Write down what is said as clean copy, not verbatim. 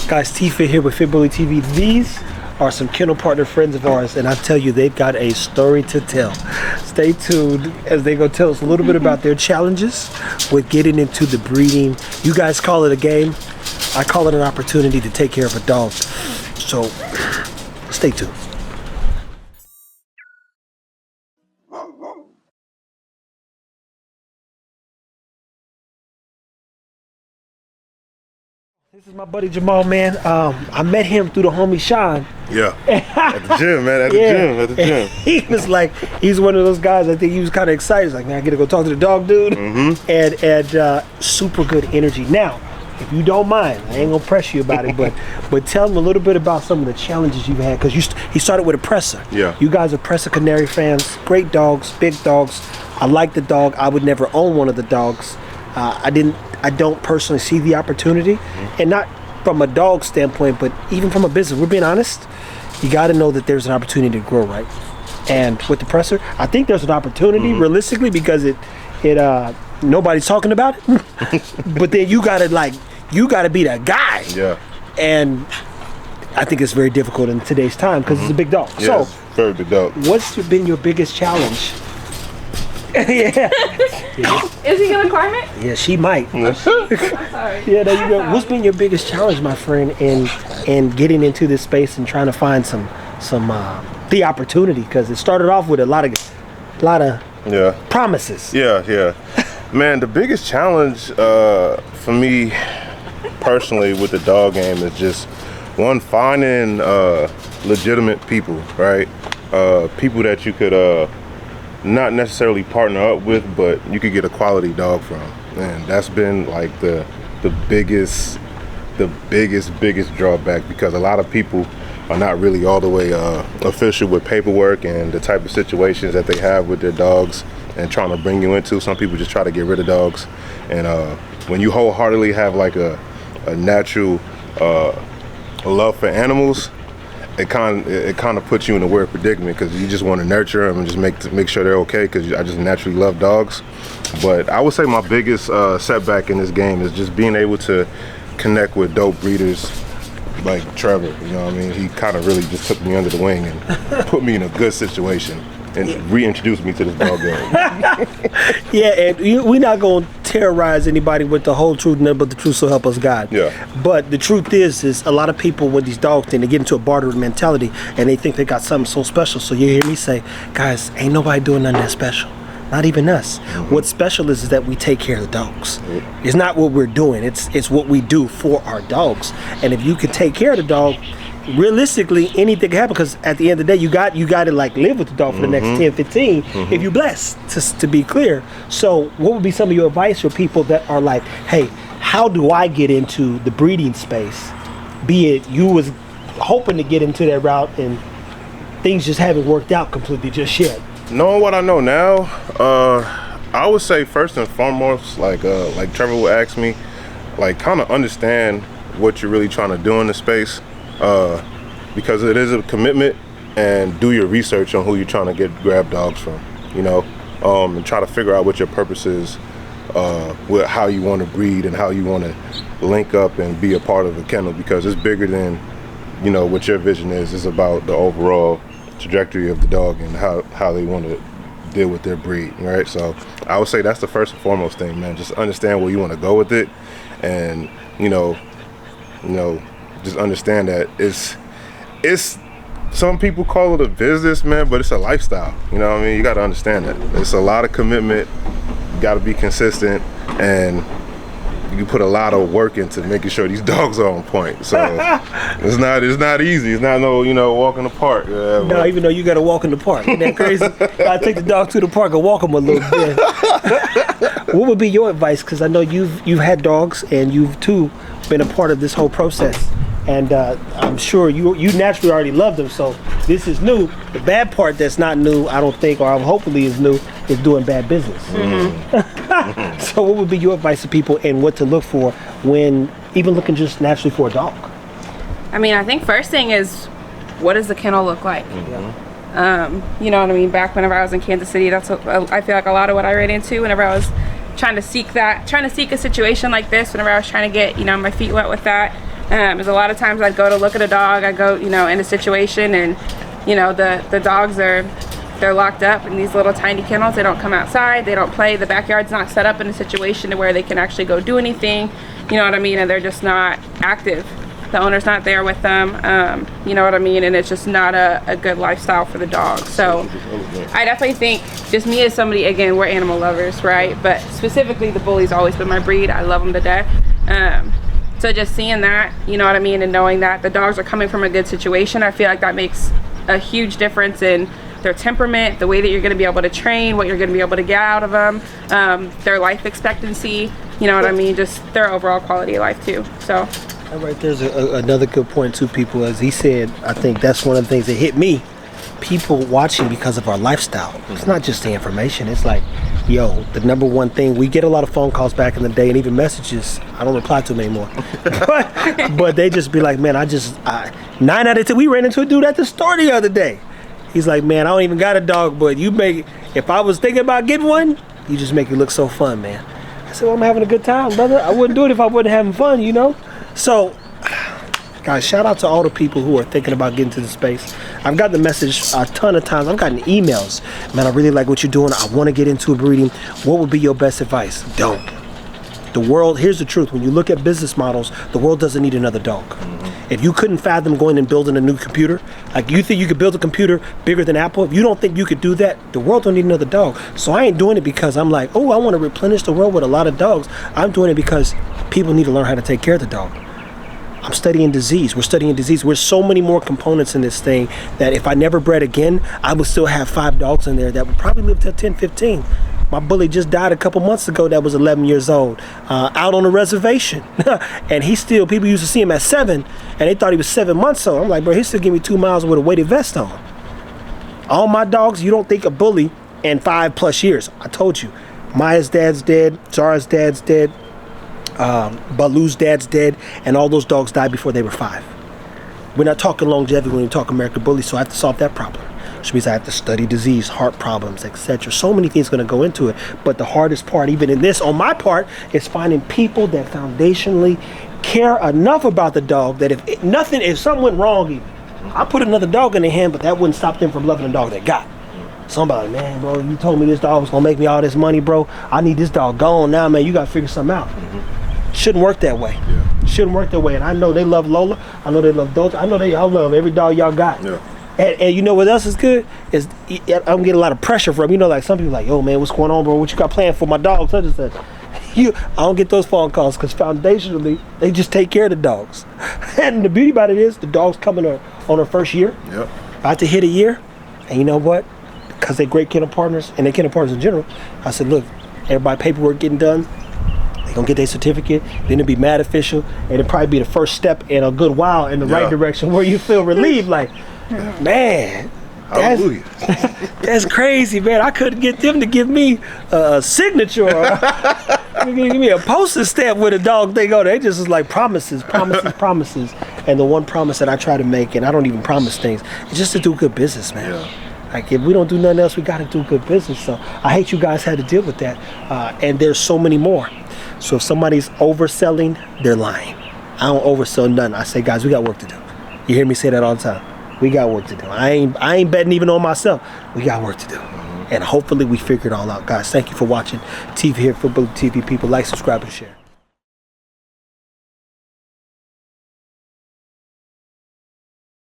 Guys, T-Fit here with Fit Bully TV. These are some kennel partner friends of ours, and I tell you, they've got a story to tell. Stay tuned as they go tell us a little bit about their challenges with getting into the breeding. You guys call it a game. I call it an opportunity to take care of a dog. So, stay tuned. This is my buddy Jamal, man. I met him through the homie Sean. Yeah, at the gym, man, at the gym. He was like, he's one of those guys, I think he was kind of excited. He's like, man, I get to go talk to the dog dude. And super good energy. Now, if you don't mind, I ain't gonna press you about it, but tell him a little bit about some of the challenges you've had, because he started with a Presser. Yeah. You guys are Presser Canary fans, great dogs, big dogs. I like the dog. I would never own one of the dogs. I don't personally see the opportunity, and not from a dog standpoint, but even from a business. We're being honest. You got to know that there's an opportunity to grow, right? And with the Presser, I think there's an opportunity realistically, because it nobody's talking about it. But then you got to be that guy. Yeah. And I think it's very difficult in today's time because it's a big dog. Yeah, So, very big dog. what's been your biggest challenge? Yeah. Is he gonna climb it? Yeah, she might. I'm sorry. Yeah, there you go. What's been your biggest challenge, my friend, in getting into this space and trying to find some the opportunity? Because it started off with a lot of promises. Yeah. Man, the biggest challenge for me personally with the dog game is just finding legitimate people, right? People that you could not necessarily partner up with, but you could get a quality dog from. And that's been like the biggest drawback, because a lot of people are not really all the way official with paperwork and the type of situations that they have with their dogs and trying to bring you into. Some people just try to get rid of dogs, and when you wholeheartedly have like a natural love for animals, it kind of puts you in a weird predicament, because you just want to nurture them and just make sure they're okay, because I just naturally love dogs. But I would say my biggest setback in this game is just being able to connect with dope breeders like Trevor. You know what I mean? He kind of really just took me under the wing and put me in a good situation and reintroduced me to this dog game. Yeah, and we're not going to terrorize anybody with the whole truth, nothing but the truth, so help us God. Yeah. But the truth is a lot of people with these dogs, they get into a bartering mentality, and they think they got something so special. So you hear me say, guys, ain't nobody doing nothing that special. Not even us. What's special is that we take care of the dogs. It's not what we're doing. It's what we do for our dogs. And if you can take care of the dog, realistically, anything can happen, because at the end of the day, you got to like live with the dog for the next 10, 15, if you're blessed, to be clear. So what would be some of your advice for people that are like, hey, how do I get into the breeding space? Be it you was hoping to get into that route and things just haven't worked out completely just yet. Knowing what I know now, I would say first and foremost, like Trevor would ask me, like kind of understand what you're really trying to do in the space. Because it is a commitment, and do your research on who you're trying to grab dogs from, you know, and try to figure out what your purpose is, with how you want to breed and how you want to link up and be a part of a kennel, because it's bigger than, you know, what your vision is. It's about the overall trajectory of the dog and how they want to deal with their breed, right? So I would say that's the first and foremost thing, man. Just understand where you want to go with it, and you know, just understand that it's some people call it a business, man, but it's a lifestyle. You know what I mean? You got to understand that it's a lot of commitment. You got to be consistent, and you put a lot of work into making sure these dogs are on point. So it's not easy. It's not no walk in the park. Yeah, no, even though you got to walk in the park. Isn't that crazy? I take the dog to the park and walk them a little bit. What would be your advice? Because I know you've had dogs, and you've too been a part of this whole process. And I'm sure you naturally already love them, so this is new. The bad part that's not new, I don't think, or hopefully is new, is doing bad business. So what would be your advice to people, and what to look for when even looking just naturally for a dog? I mean, I think first thing is, what does the kennel look like? You know what I mean? Back whenever I was in Kansas City, that's what I feel like a lot of what I ran into whenever I was trying to seek a situation like this, whenever I was trying to get, my feet wet with that. There's a lot of times I'd go to look at a dog, I go, you know, in a situation, and, you know, the dogs they're locked up in these little tiny kennels. They don't come outside, they don't play, the backyard's not set up in a situation to where they can actually go do anything, you know what I mean, and they're just not active. The owner's not there with them, you know what I mean, and it's just not a good lifestyle for the dog. So I definitely think, just me as somebody, again, we're animal lovers, right, but specifically the Bully's always been my breed. I love them to death. So just seeing that, you know what I mean, and knowing that the dogs are coming from a good situation, I feel like that makes a huge difference in their temperament, the way that you're going to be able to train, what you're going to be able to get out of them, their life expectancy, you know what I mean, just their overall quality of life too. So right there's another good point too, people, as he said. I think that's one of the things that hit me, people watching because of our lifestyle. It's not just the information, it's like, yo, the number one thing, we get a lot of phone calls back in the day and even messages. I don't reply to them anymore. but they just be like, man, 9 out of 10, we ran into a dude at the store the other day. He's like, man, I don't even got a dog, but you make, if I was thinking about getting one, you just make it look so fun, man. I said, well, I'm having a good time, brother. I wouldn't do it if I wasn't having fun, you know? So, guys, shout out to all the people who are thinking about getting to the space. I've gotten the message a ton of times. I've gotten emails. Man, I really like what you're doing. I want to get into breeding. What would be your best advice? Don't. The world, here's the truth. When you look at business models, the world doesn't need another dog. If you couldn't fathom going and building a new computer, like you think you could build a computer bigger than Apple, if you don't think you could do that, the world don't need another dog. So I ain't doing it because I'm like, oh, I want to replenish the world with a lot of dogs. I'm doing it because people need to learn how to take care of the dog. I'm studying disease. We're studying disease. There's so many more components in this thing that if I never bred again, I would still have 5 dogs in there that would probably live till 10, 15. My bully just died a couple months ago that was 11 years old, out on a reservation. And he still, people used to see him at 7, and they thought he was 7 months old. I'm like, bro, he still give me 2 miles with a weighted vest on. All my dogs, you don't think a bully in 5+ years. I told you, Maya's dad's dead, Zara's dad's dead, Baloo's dad's dead, and all those dogs died before they were 5. We're not talking longevity when we talk American Bully, so I have to solve that problem. Which means I have to study disease, heart problems, etc. So many things going to go into it. But the hardest part, even in this, on my part, is finding people that foundationally care enough about the dog that if something went wrong, even, I put another dog in their hand, but that wouldn't stop them from loving the dog they got. Somebody, man, bro, you told me this dog was going to make me all this money, bro. I need this dog gone now, man. You got to figure something out. Shouldn't work that way. Yeah. Shouldn't work that way. And I know they love Lola. I know they love Doja. I know they all love every dog y'all got. Yeah. And you know what else is good? Is I'm getting a lot of pressure from, you know, like some people like, yo, man, what's going on, bro? What you got planned for my dog? Such and such. I don't get those phone calls because foundationally, they just take care of the dogs. And the beauty about it is the dog's coming on her first year. Yep. About to hit a year. And you know what? Because they're great kennel partners, and they're kennel partners in general, I said, look, everybody paperwork getting done. They're going to get their certificate. Then it'll be mad official. And it'll probably be the first step in a good while in the right direction where you feel relieved. Like, man, that's crazy, man. I couldn't get them to give me a signature or give me a postage stamp with a dog thing on it. They just was like promises. And the one promise that I try to make, and I don't even promise things, is just to do good business, man. Yeah. Like, if we don't do nothing else, we got to do good business. So I hate you guys had to deal with that. And there's so many more. So if somebody's overselling, they're lying. I don't oversell nothing. I say, guys, we got work to do. You hear me say that all the time. We got work to do. I ain't betting even on myself. We got work to do. And hopefully we figure it all out. Guys, thank you for watching TV here, Football TV people. Like, subscribe, and share.